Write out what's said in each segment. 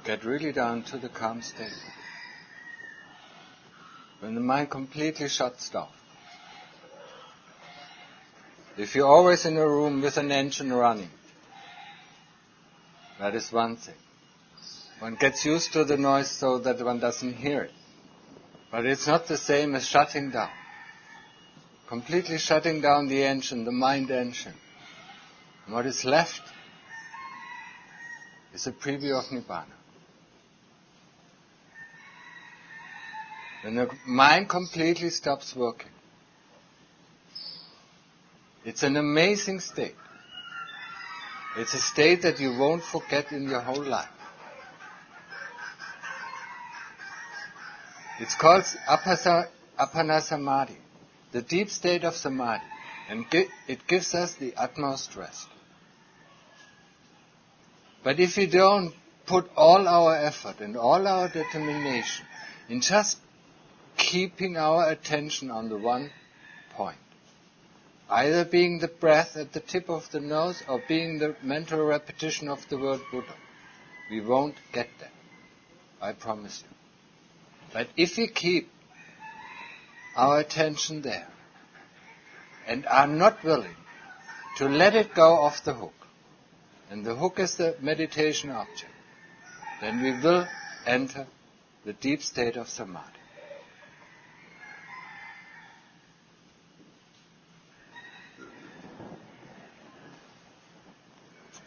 get really down to the calm state. When the mind completely shuts down. If you're always in a room with an engine running, that is one thing. One gets used to the noise so that one doesn't hear it. But it's not the same as shutting down. Completely shutting down the engine, the mind engine. And what is left is a preview of Nibbana. When the mind completely stops working, it's an amazing state. It's a state that you won't forget in your whole life. It's called Appana Samadhi, the deep state of Samadhi, and it gives us the utmost rest. But if we don't put all our effort and all our determination in just keeping our attention on the one point, either being the breath at the tip of the nose or being the mental repetition of the word Buddha, we won't get there. I promise you. But if we keep our attention there and are not willing to let it go off the hook, and the hook is the meditation object, then we will enter the deep state of Samadhi.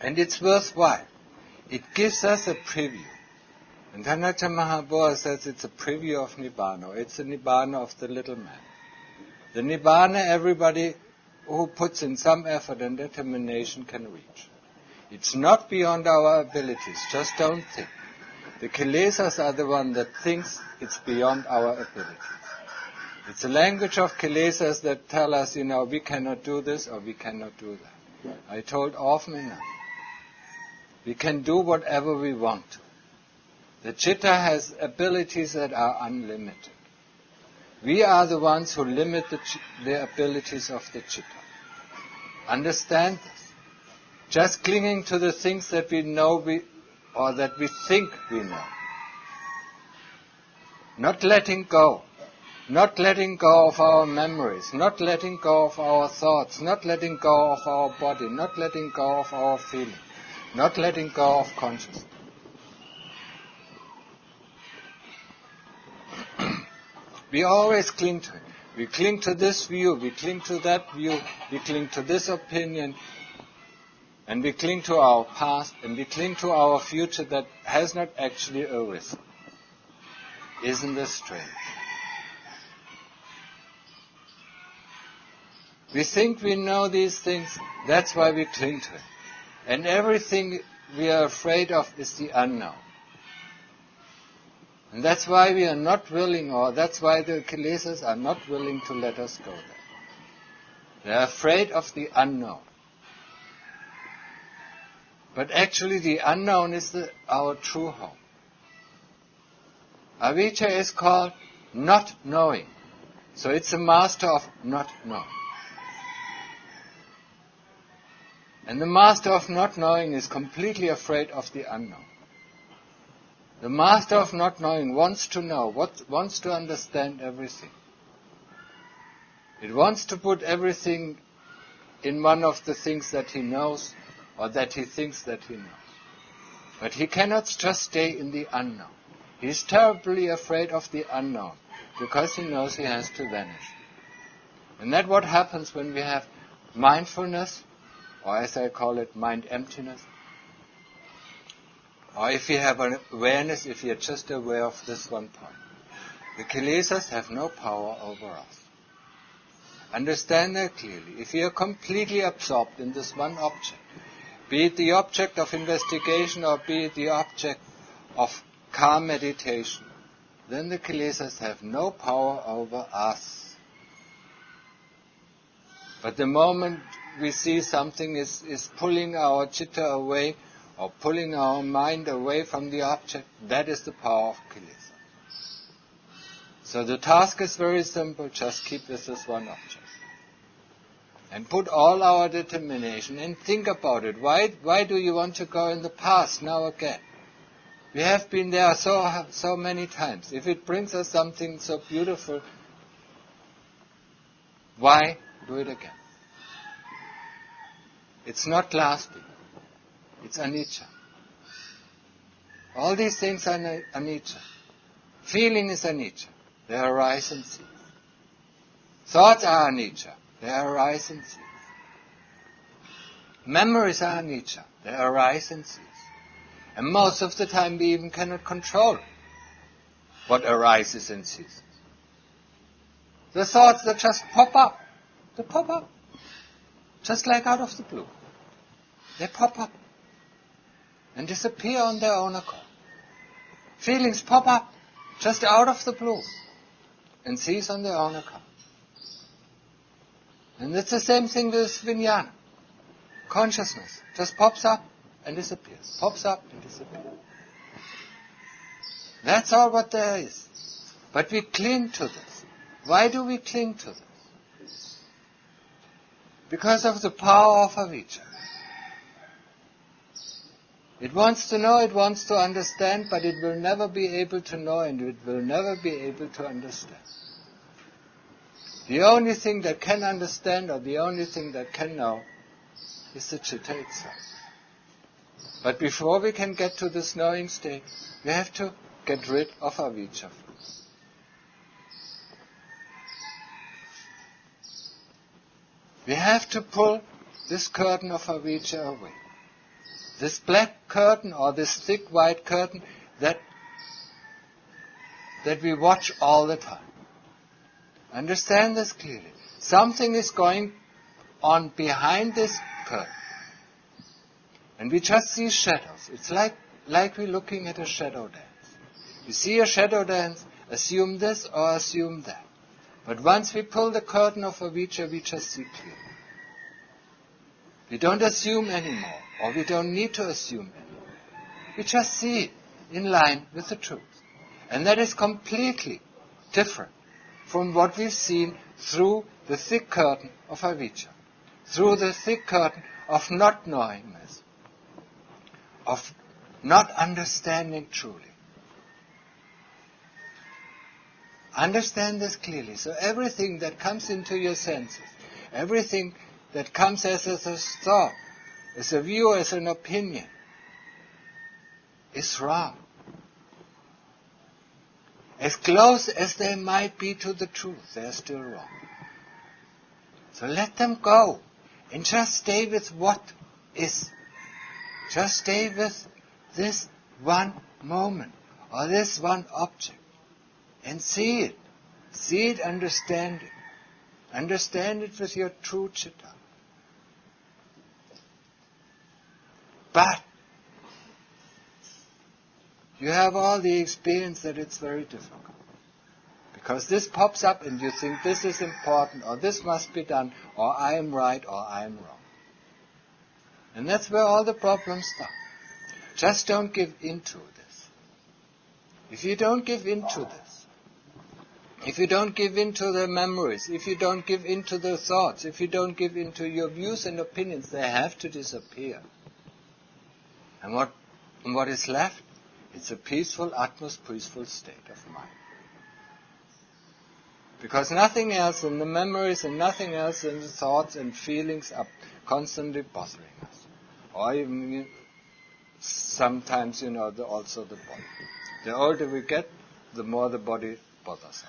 And it's worthwhile. It gives us a preview. And Dhamma Mahabodhi says it's a preview of Nibbana. It's the Nibbana of the little man. The Nibbana everybody who puts in some effort and determination can reach. It's not beyond our abilities. Just don't think. The kilesas are the one that thinks it's beyond our abilities. It's a language of kilesas that tell us, we cannot do this or we cannot do that. I told often enough. We can do whatever we want to. The citta has abilities that are unlimited. We are the ones who limit the abilities of the citta. Understand this. Just clinging to the things that we know or that we think we know. Not letting go. Not letting go of our memories. Not letting go of our thoughts. Not letting go of our body. Not letting go of our feelings. Not letting go of consciousness. We always cling to it. We cling to this view, we cling to that view, we cling to this opinion, and we cling to our past, and we cling to our future that has not actually arisen. Isn't this strange? We think we know these things, that's why we cling to it. And everything we are afraid of is the unknown. And that's why we are not willing, or that's why the kilesas are not willing to let us go there. They are afraid of the unknown. But actually the unknown is our true home. Avijja is called not knowing. So it's a master of not knowing. And the master of not knowing is completely afraid of the unknown. The master of not knowing wants to know, wants to understand everything. It wants to put everything in one of the things that he knows or that he thinks that he knows. But he cannot just stay in the unknown. He is terribly afraid of the unknown because he knows he has to vanish. And that's what happens when we have mindfulness, or as I call it, mind emptiness. Or if you have an awareness, if you're just aware of this one point. The kilesas have no power over us. Understand that clearly. If you are completely absorbed in this one object, be it the object of investigation or be it the object of calm meditation, then the kilesas have no power over us. But the moment we see something is pulling our citta away, or pulling our mind away from the object, that is the power of kilesa. So the task is very simple, just keep with this one object. And put all our determination and think about it. Why do you want to go in the past now again? We have been there so many times. If it brings us something so beautiful, why do it again? It's not lasting. It's anicca. All these things are anicca. Feeling is anicca. They arise and cease. Thoughts are anicca. They arise and cease. Memories are anicca. They arise and cease. And most of the time we even cannot control what arises and ceases. The thoughts that just pop up. They pop up. Just like out of the blue. They pop up. And disappear on their own accord. Feelings pop up. Just out of the blue. And cease on their own accord. And it's the same thing with vijnana. Consciousness just pops up and disappears. Pops up and disappears. That's all what there is. But we cling to this. Why do we cling to this? Because of the power of avijja. It wants to know, it wants to understand, but it will never be able to know and it will never be able to understand. The only thing that can understand or the only thing that can know is the citta itself. But before we can get to this knowing state, we have to get rid of avijja. We have to pull this curtain of avijja away. This black curtain or this thick white curtain that we watch all the time. Understand this clearly. Something is going on behind this curtain. And we just see shadows. It's like we're looking at a shadow dance. You see a shadow dance, assume this or assume that. But once we pull the curtain of avijja, we just see clearly. We don't assume anymore, or we don't need to assume anymore. We just see it in line with the truth. And that is completely different from what we've seen through the thick curtain of avijja, through the thick curtain of not knowingness, of not understanding truly. Understand this clearly. So everything that comes into your senses, everything that comes as a thought, as a view, as an opinion, is wrong. As close as they might be to the truth, they are still wrong. So let them go and just stay with what is. Just stay with this one moment or this one object and see it. See it, understand it. Understand it with your true citta. But you have all the experience that it's very difficult. Because this pops up and you think this is important or this must be done or I am right or I am wrong. And that's where all the problems start. Just don't give in to this. If you don't give in to this, if you don't give in to the memories, if you don't give in to the thoughts, if you don't give in to your views and opinions, they have to disappear. And what is left? It's a peaceful, utmost peaceful state of mind. Because nothing else in the memories and nothing else in the thoughts and feelings are constantly bothering us. Or even sometimes, also the body. The older we get, the more the body bothers us.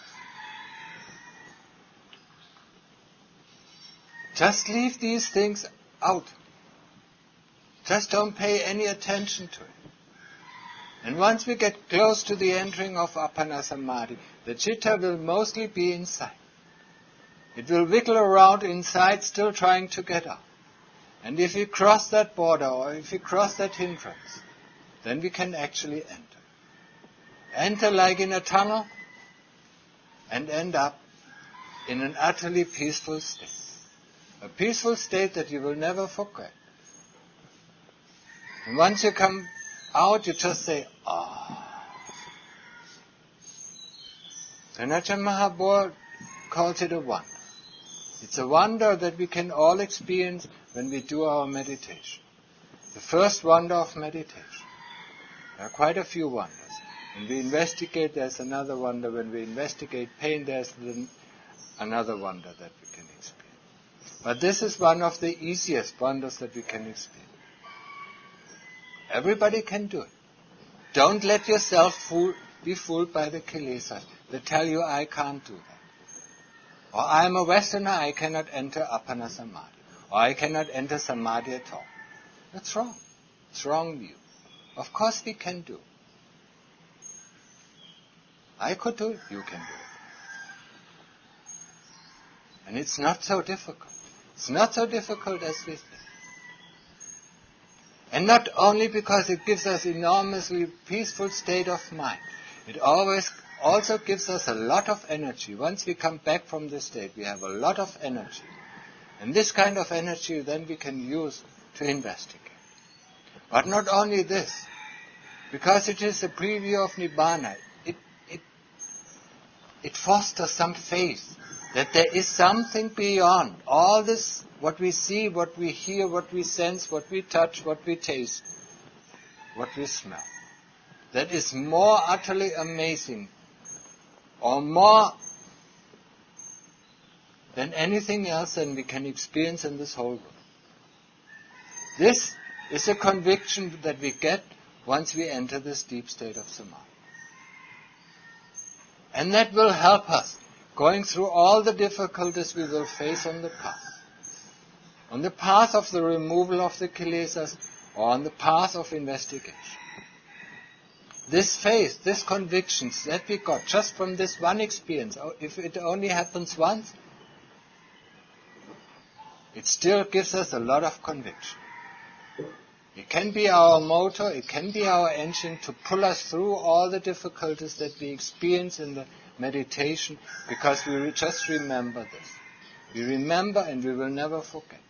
Just leave these things out. Just don't pay any attention to it. And once we get close to the entering of Appana Samadhi, the citta will mostly be inside. It will wiggle around inside, still trying to get out. And if we cross that border, or if we cross that hindrance, then we can actually enter. Enter like in a tunnel, and end up in an utterly peaceful state. A peaceful state that you will never forget. And once you come out, you just say, ah. And Ajahn Mahabodh calls it a wonder. It's a wonder that we can all experience when we do our meditation. The first wonder of meditation. There are quite a few wonders. When we investigate, there's another wonder. When we investigate pain, there's another wonder that we can experience. But this is one of the easiest wonders that we can experience. Everybody can do it. Don't let yourself be fooled by the kilesas that tell you, I can't do that. Or I'm a Westerner, I cannot enter Appana Samadhi. Or I cannot enter Samadhi at all. That's wrong. It's wrong view. Of course we can do. I could do it, you can do it. And it's not so difficult. It's not so difficult as we think. And not only because it gives us enormously peaceful state of mind, it always also gives us a lot of energy. Once we come back from this state, we have a lot of energy. And this kind of energy then we can use to investigate. But not only this, because it is a preview of Nibbana, it fosters some faith that there is something beyond all this, what we see, what we hear, what we sense, what we touch, what we taste, what we smell. That is more utterly amazing, or more than anything else that we can experience in this whole world. This is a conviction that we get once we enter this deep state of Samadhi. And that will help us going through all the difficulties we will face on the path. On the path of the removal of the kilesas, or on the path of investigation. This faith, this convictions that we got just from this one experience, if it only happens once, it still gives us a lot of conviction. It can be our motor, it can be our engine to pull us through all the difficulties that we experience in the meditation, because we just remember this. We remember and we will never forget.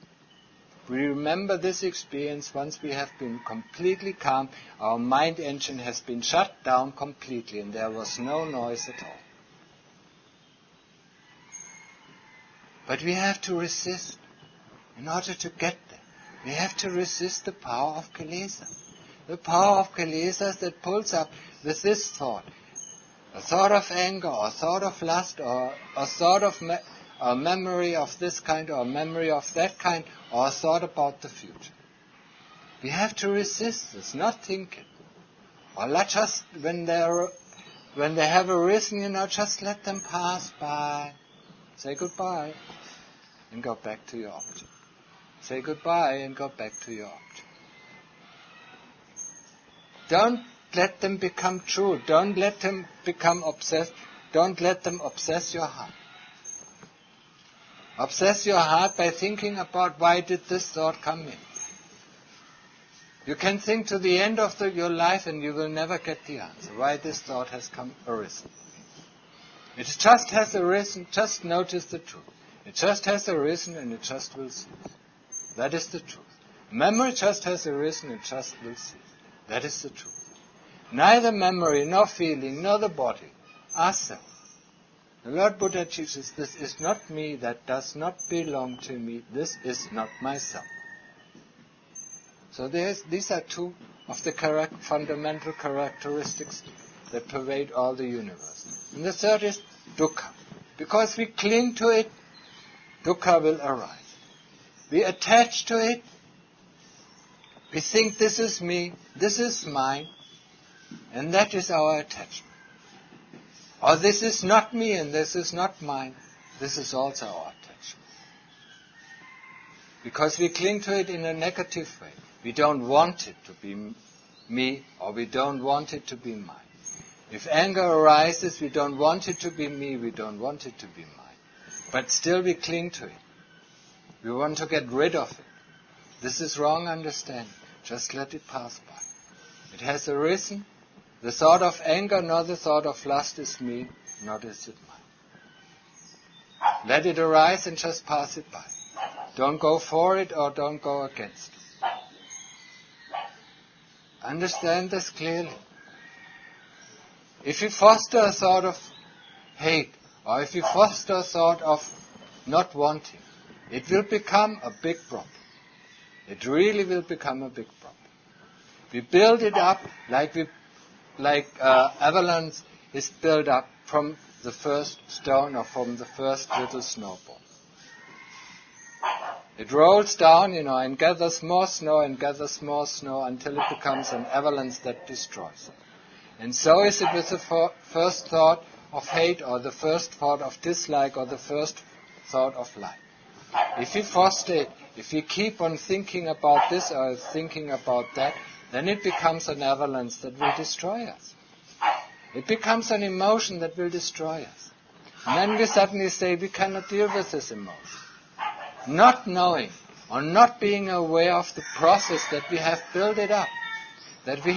We remember this experience once we have been completely calm, our mind engine has been shut down completely and there was no noise at all. But we have to resist in order to get there. We have to resist the power of kilesa. The power of kilesas that pulls up with this thought. A thought of anger, or a thought of lust, or a thought of a memory of this kind, or a memory of that kind, or a thought about the future. We have to resist this, not think it. Or let just, when they have arisen, just let them pass by. Say goodbye, and go back to your object. Say goodbye and go back to your object. Don't let them become true. Don't let them become obsessed. Don't let them obsess your heart. Obsess your heart by thinking about why did this thought come in. You can think to the end of your life and you will never get the answer why this thought has arisen. It just has arisen, just notice the truth. It just has arisen and it just will cease. That is the truth. Memory just has arisen, it just will cease. That is the truth. Neither memory, nor feeling, nor the body are self. The Lord Buddha teaches, this is not me, that does not belong to me, this is not myself. So these are two of the fundamental characteristics that pervade all the universe. And the third is dukkha. Because we cling to it, dukkha will arise. We attach to it. We think this is me, this is mine, and that is our attachment. Or this is not me and this is not mine, this is also our attachment. Because we cling to it in a negative way. We don't want it to be me, or we don't want it to be mine. If anger arises, we don't want it to be me, we don't want it to be mine. But still we cling to it. We want to get rid of it. This is wrong understanding. Just let it pass by. It has arisen. The thought of anger, nor the thought of lust is me, nor is it mine. Let it arise and just pass it by. Don't go for it or don't go against it. Understand this clearly. If you foster a thought of hate, or if you foster a thought of not wanting, it will become a big problem. It really will become a big problem. We build it up like we avalanche is built up from the first stone or from the first little snowball. It rolls down, and gathers more snow and gathers more snow until it becomes an avalanche that destroys it. And so is it with the first thought of hate or the first thought of dislike or the first thought of like. If we foster it, if we keep on thinking about this or thinking about that, then it becomes an avalanche that will destroy us. It becomes an emotion that will destroy us. And then we suddenly say we cannot deal with this emotion. Not knowing or not being aware of the process that we have built it up, that we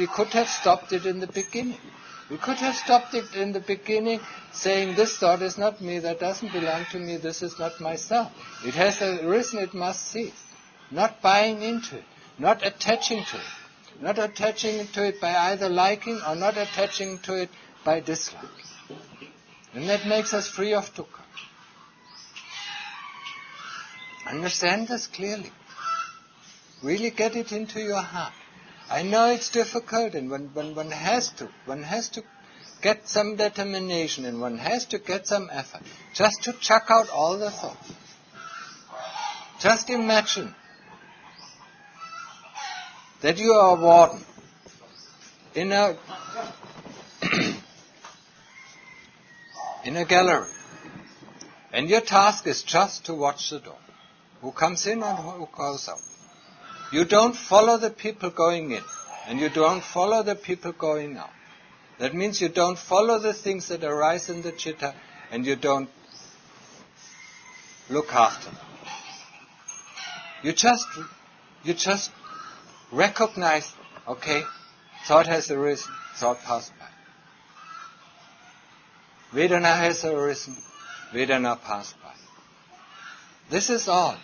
could have stopped it in the beginning. We could have stopped it in the beginning saying this thought is not me, that doesn't belong to me, this is not myself. It has arisen, it must cease. Not buying into it, not attaching to it. Not attaching to it by either liking or not attaching to it by dislike. And that makes us free of dukkha. Understand this clearly. Really get it into your heart. I know it's difficult, and one has to get some determination, and one has to get some effort just to chuck out all the thoughts. Just imagine that you are a warden in a gallery, and your task is just to watch the door. Who comes in and who goes out. You don't follow the people going in, and you don't follow the people going out. That means you don't follow the things that arise in the citta, and you don't look after them. You just recognize, okay, thought has arisen, thought passed by. Vedana has arisen, Vedana passed by. This is all.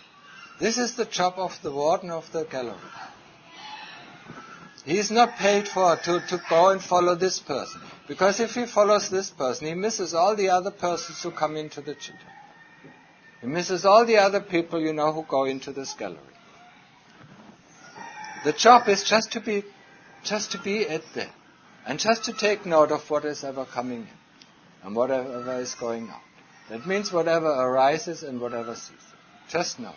This is the job of the warden of the gallery. He is not paid to go and follow this person. Because if he follows this person, he misses all the other persons who come into the citta. He misses all the other people, who go into this gallery. The job is just to be at there. And just to take note of what is ever coming in. And whatever is going out. That means whatever arises and whatever ceases. Just know.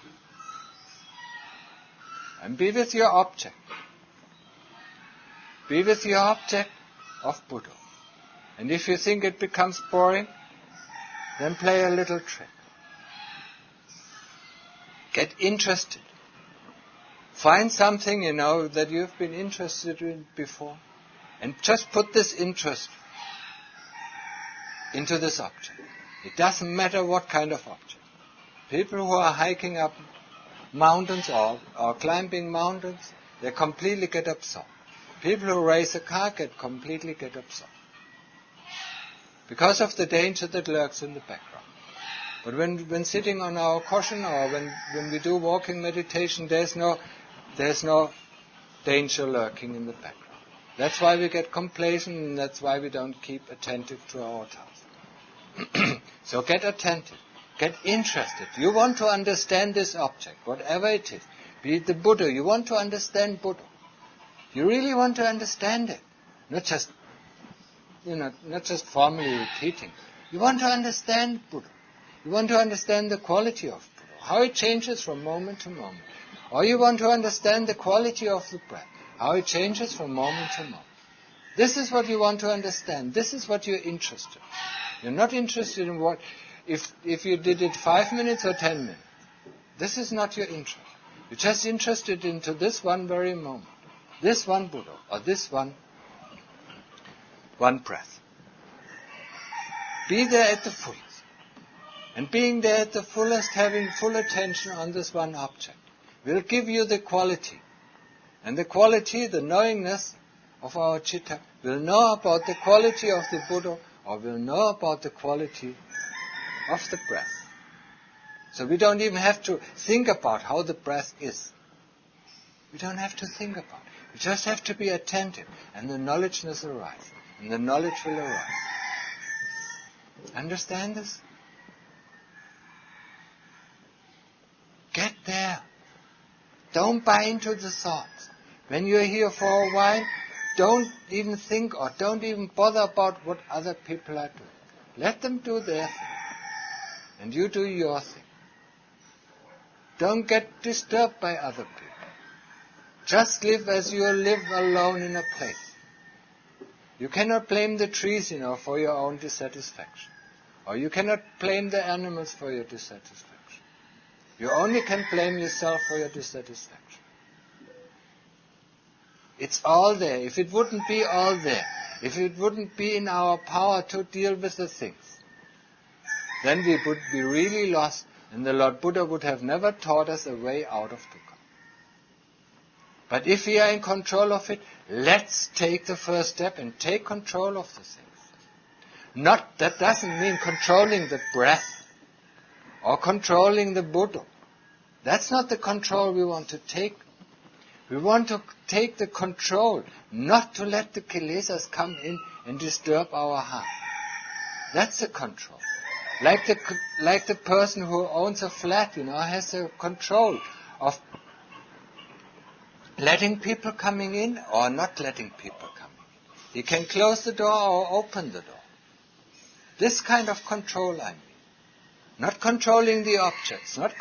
And be with your object. Be with your object of Buddha. And if you think it becomes boring, then play a little trick. Get interested. Find something, that you've been interested in before. And just put this interest into this object. It doesn't matter what kind of object. People who are hiking up mountains or climbing mountains, they completely get absorbed. People who race a car completely get absorbed. Because of the danger that lurks in the background. But when sitting on our cushion or when we do walking meditation, there's no danger lurking in the background. That's why we get complacent, and that's why we don't keep attentive to our task. So get attentive. Get interested. You want to understand this object, whatever it is. Be it the Buddha, you want to understand Buddha. You really want to understand it. Not just formally repeating. You want to understand Buddha. You want to understand the quality of Buddha, how it changes from moment to moment. Or you want to understand the quality of the breath, how it changes from moment to moment. This is what you want to understand. This is what you're interested in. You're not interested in what... If you did it 5 minutes or 10 minutes, this is not your interest. You're just interested into this one very moment, this one Buddha, or this one breath. Be there at the fullest. And being there at the fullest, having full attention on this one object, will give you the quality. And the quality, the knowingness of our citta, will know about the quality of the Buddha, or will know about the quality of the breath. So we don't even have to think about how the breath is. We don't have to think about it. We just have to be attentive, and the knowledgeness arises, and the knowledge will arise. Understand this? Get there. Don't buy into the thoughts. When you're here for a while, don't even think or don't even bother about what other people are doing. Let them do their thing. And you do your thing. Don't get disturbed by other people. Just live as you live alone in a place. You cannot blame the trees, for your own dissatisfaction. Or you cannot blame the animals for your dissatisfaction. You only can blame yourself for your dissatisfaction. It's all there. If it wouldn't be all there, if it wouldn't be in our power to deal with the things, then we would be really lost, and the Lord Buddha would have never taught us a way out of dukkha. But if we are in control of it, let's take the first step and take control of the things. That doesn't mean controlling the breath or controlling the Buddha. That's not the control we want to take. We want to take the control, not to let the kilesas come in and disturb our heart. That's the control. Like the person who owns a flat, has the control of letting people coming in or not letting people come in. He can close the door or open the door. This kind of control, I mean. Not controlling the objects, not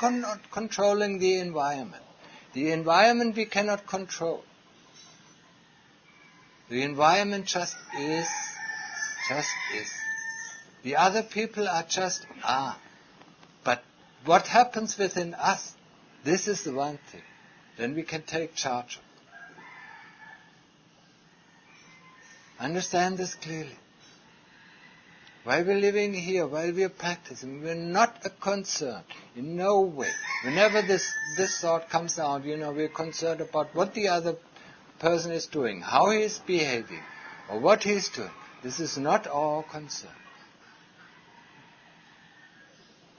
controlling the environment. The environment we cannot control. The environment just is. The other people are just are. But what happens within us, this is the one thing. Then we can take charge of it. Understand this clearly. While we're living here, while we're practicing, we're not a concern, in no way. Whenever this thought comes out, we're concerned about what the other person is doing, how he is behaving, or what he is doing. This is not our concern.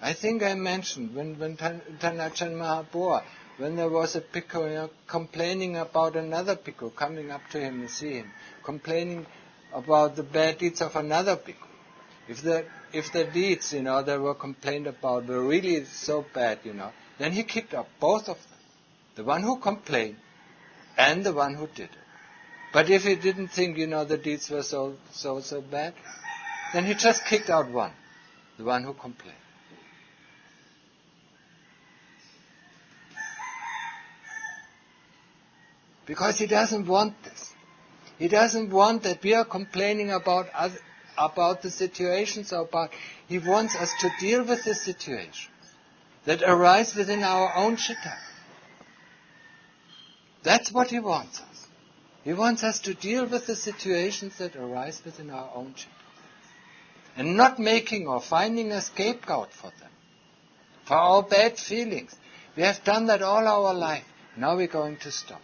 I think I mentioned when Thanachan Mahaprabhu, when there was a bhikkhu complaining about another bhikkhu, coming up to him and see him, complaining about the bad deeds of another bhikkhu. If the deeds, that were complained about were really so bad, then he kicked up both of them. The one who complained and the one who did it. But if he didn't think, the deeds were so bad, then he just kicked out one, the one who complained. Because he doesn't want this. He doesn't want that we are complaining about the situations, he wants us to deal with the situations that arise within our own citta. That's what he wants us. He wants us to deal with the situations that arise within our own citta. And not making or finding a scapegoat for them, for our bad feelings. We have done that all our life. Now we're going to stop.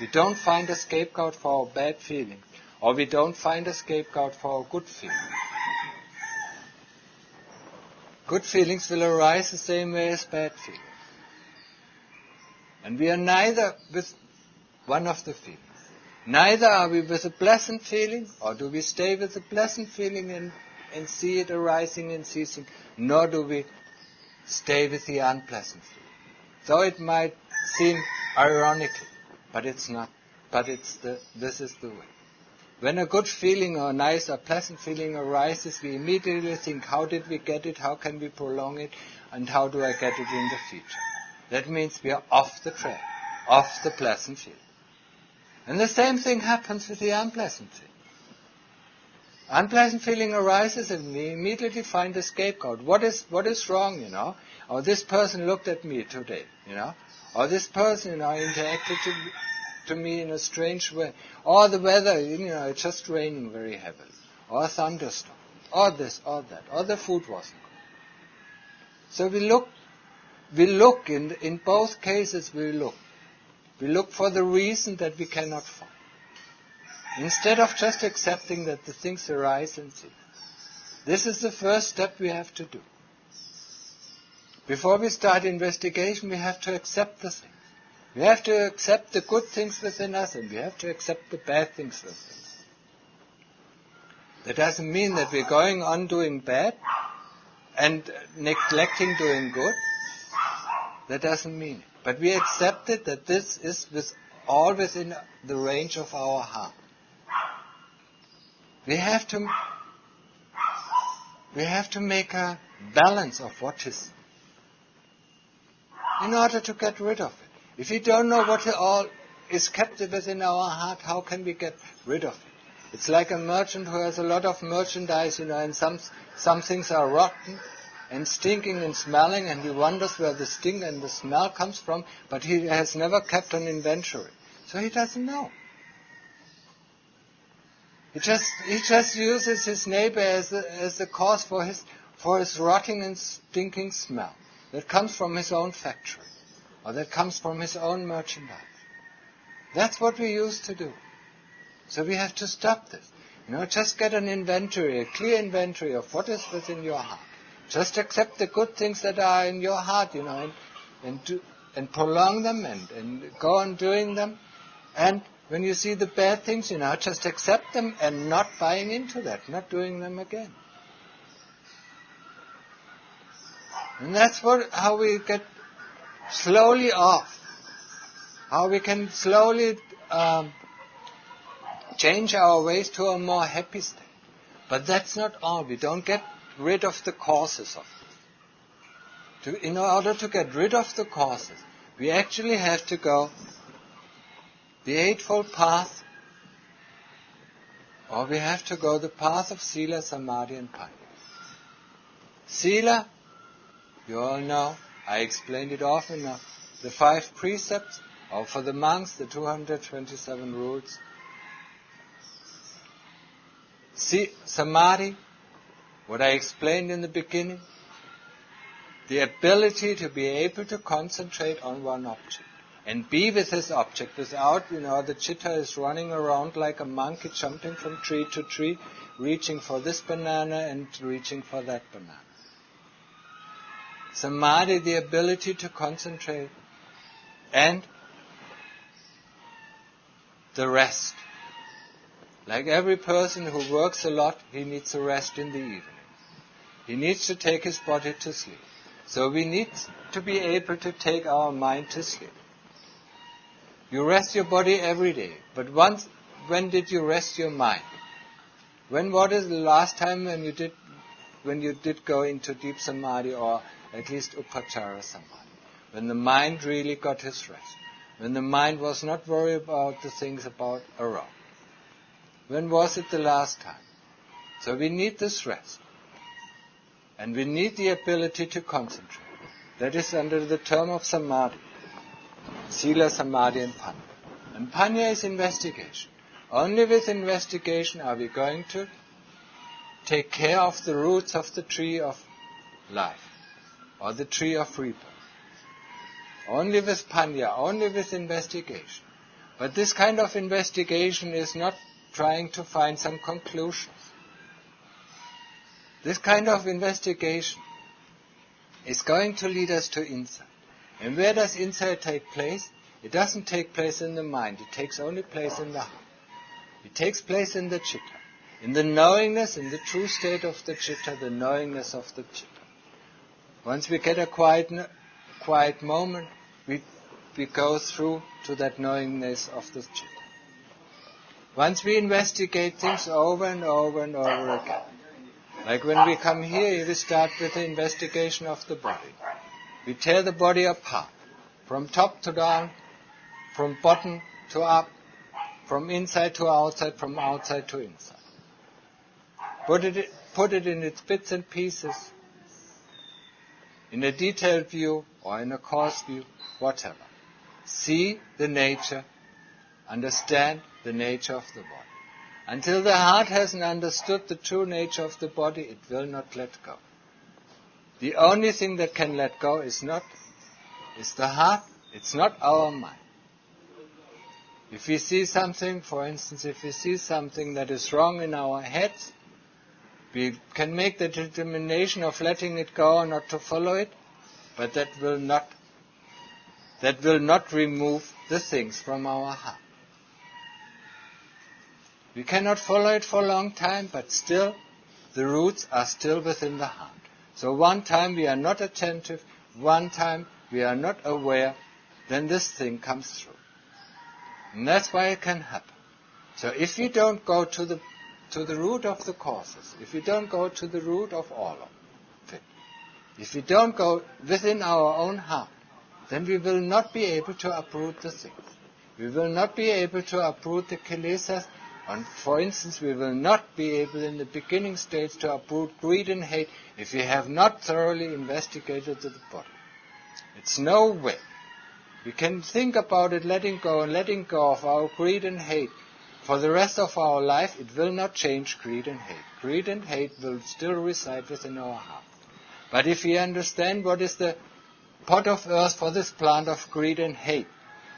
We don't find a scapegoat for our bad feelings. Or we don't find a scapegoat for our good feelings. Good feelings will arise the same way as bad feelings. And we are neither with one of the feelings. Neither are we with a pleasant feeling, or do we stay with a pleasant feeling and see it arising and ceasing, nor do we stay with the unpleasant feeling. So it might seem ironical, but it's not. But this is the way. When a good feeling or nice or pleasant feeling arises, we immediately think, how did we get it, how can we prolong it, and how do I get it in the future? That means we are off the track, off the pleasant feeling. And the same thing happens with the unpleasant feeling. Unpleasant feeling arises and we immediately find a scapegoat. What is wrong, Or this person looked at me today, Or this person, interacted to me in a strange way. Or the weather, it's just raining very heavily. Or a thunderstorm. Or this, or that. Or the food wasn't good. So we look, in both cases we look. We look for the reason that we cannot find. Instead of just accepting that the things arise and cease. This is the first step we have to do. Before we start investigation, we have to accept the things. We have to accept the good things within us, and we have to accept the bad things within us. That doesn't mean that we're going on doing bad and neglecting doing good. That doesn't mean it. But we accept it that this is all within the range of our heart. We have to make a balance of what is, in order to get rid of it. If we don't know what all is kept within our heart, how can we get rid of it? It's like a merchant who has a lot of merchandise, and some things are rotten and stinking and smelling, and he wonders where the stink and the smell comes from, but he has never kept an inventory. So he doesn't know. He just uses his neighbor as the cause for his rotting and stinking smell that comes from his own factory, or that comes from his own merchandise. That's what we used to do. So we have to stop this. Just get an inventory, a clear inventory of what is within your heart. Just accept the good things that are in your heart, and prolong them and go on doing them. And when you see the bad things, just accept them and not buying into that, not doing them again. And that's how we get slowly off. How we can slowly change our ways to a more happy state. But that's not all. We don't get rid of the causes of it. In order to get rid of the causes, we actually have to go the Eightfold Path, or we have to go the path of Sila, Samadhi and Panya. Sila, you all know, I explained it often enough, the 5 precepts, or for the monks, the 227 rules. Samadhi, what I explained in the beginning, the ability to be able to concentrate on one object and be with this object without, the chitta is running around like a monkey, jumping from tree to tree, reaching for this banana and reaching for that banana. Samadhi, the ability to concentrate, and the rest. Like every person who works a lot, he needs a rest in the evening. He needs to take his body to sleep. So we need to be able to take our mind to sleep. You rest your body every day, but when did you rest your mind? When was the last time when you did go into deep samadhi, or at least upachara samadhi? When the mind really got his rest. When the mind was not worried about the things around. When was it the last time? So we need this rest. And we need the ability to concentrate. That is under the term of samadhi. Sila, Samadhi and Panya. And Panya is investigation. Only with investigation are we going to take care of the roots of the tree of life, or the tree of rebirth. Only with Panya, only with investigation. But this kind of investigation is not trying to find some conclusions. This kind of investigation is going to lead us to insight. And where does insight take place? It doesn't take place in the mind. It takes only place in the heart. It takes place in the chitta. In the knowingness, in the true state of the chitta, the knowingness of the chitta. Once we get a quiet moment, we go through to that knowingness of the chitta. Once we investigate things over and over and over again. Like when we come here, we start with the investigation of the body. We tear the body apart, from top to down, from bottom to up, from inside to outside, from outside to inside. Put it in its bits and pieces, in a detailed view or in a coarse view, whatever. See the nature, understand the nature of the body. Until the heart hasn't understood the true nature of the body, it will not let go. The only thing that can let go is the heart, it's not our mind. If we see something, for instance, if we see something that is wrong in our heads, we can make the determination of letting it go or not to follow it, but that will not remove the things from our heart. We cannot follow it for a long time, but still, the roots are still within the heart. So one time we are not attentive, one time we are not aware, then this thing comes through. And that's why it can happen. So if we don't go to to the root of the causes, if we don't go to the root of all of it, if we don't go within our own heart, then we will not be able to uproot the things. We will not be able to uproot the kilesas. And for instance, we will not be able in the beginning stage to uproot greed and hate if we have not thoroughly investigated the body. It's no way. We can think about it, letting go of our greed and hate. For the rest of our life, it will not change greed and hate. Greed and hate will still reside within our heart. But if we understand what is the pot of earth for this plant of greed and hate,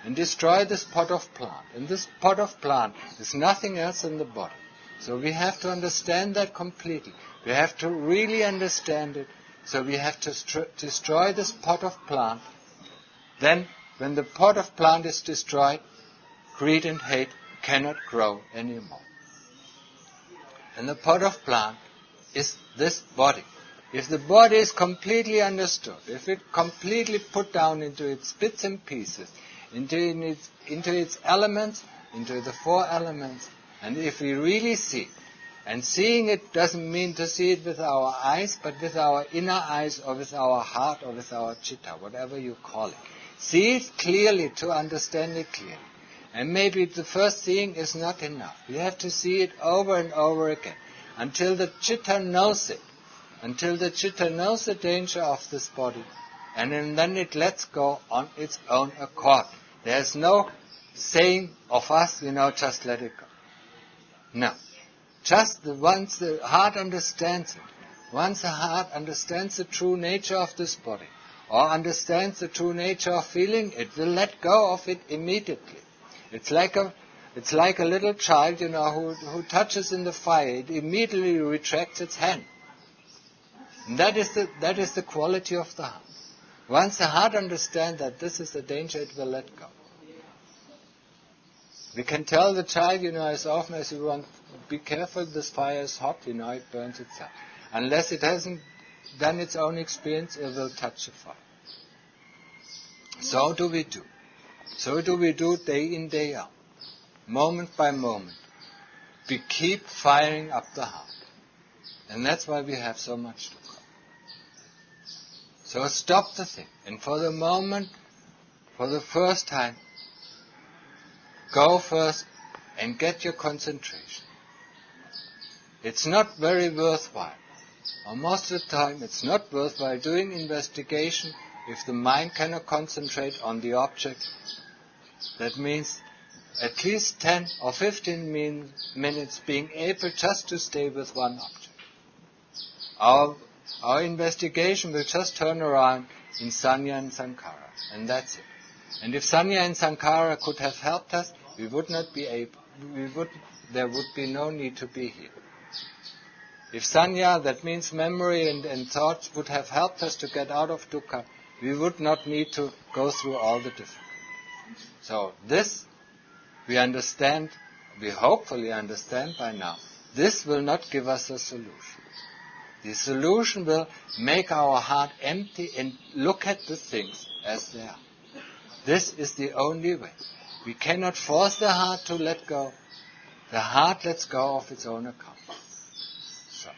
and destroy this pot of plant, and this pot of plant is nothing else than the body. So we have to understand that completely. We have to really understand it. So we have to destroy this pot of plant. Then, when the pot of plant is destroyed, greed and hate cannot grow anymore. And the pot of plant is this body. If the body is completely understood, if it completely put down into its bits and pieces, into its elements, into the four elements, and if we really see, and seeing it doesn't mean to see it with our eyes, but with our inner eyes, or with our heart, or with our chitta, whatever you call it. See it clearly to understand it clearly. And maybe the first seeing is not enough. We have to see it over and over again, until the chitta knows it, until the chitta knows the danger of this body, and then it lets go on its own accord. There's no saying of us, just let it go. No. Just once the heart understands it, once the heart understands the true nature of this body, or understands the true nature of feeling, it will let go of it immediately. It's like a little child, who touches in the fire. It immediately retracts its hand. And that is the quality of the heart. Once the heart understands that this is the danger, it will let go. We can tell the child, as often as you want, be careful, this fire is hot, it burns itself. Unless it hasn't done its own experience, it will touch the fire. So do we do. So do we do day in, day out. Moment by moment. We keep firing up the heart. And that's why we have so much to go. So stop the thing. And for the moment, for the first time, go first and get your concentration. It's not very worthwhile. Or most of the time, it's not worthwhile doing investigation if the mind cannot concentrate on the object. That means at least 10 or 15 minutes being able just to stay with one object. Our investigation will just turn around in Sanya and Sankhara, and that's it. And if Sanya and Sankhara could have helped us, we would not be able. There would be no need to be here. If Sanya, that means memory and thoughts, would have helped us to get out of dukkha, we would not need to go through all the difficulties. So this, we understand, we hopefully understand by now, this will not give us a solution. The solution will make our heart empty and look at the things as they are. This is the only way. We cannot force the heart to let go. The heart lets go of its own account. So,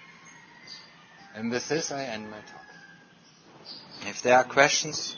and with this I end my talk. If there are questions...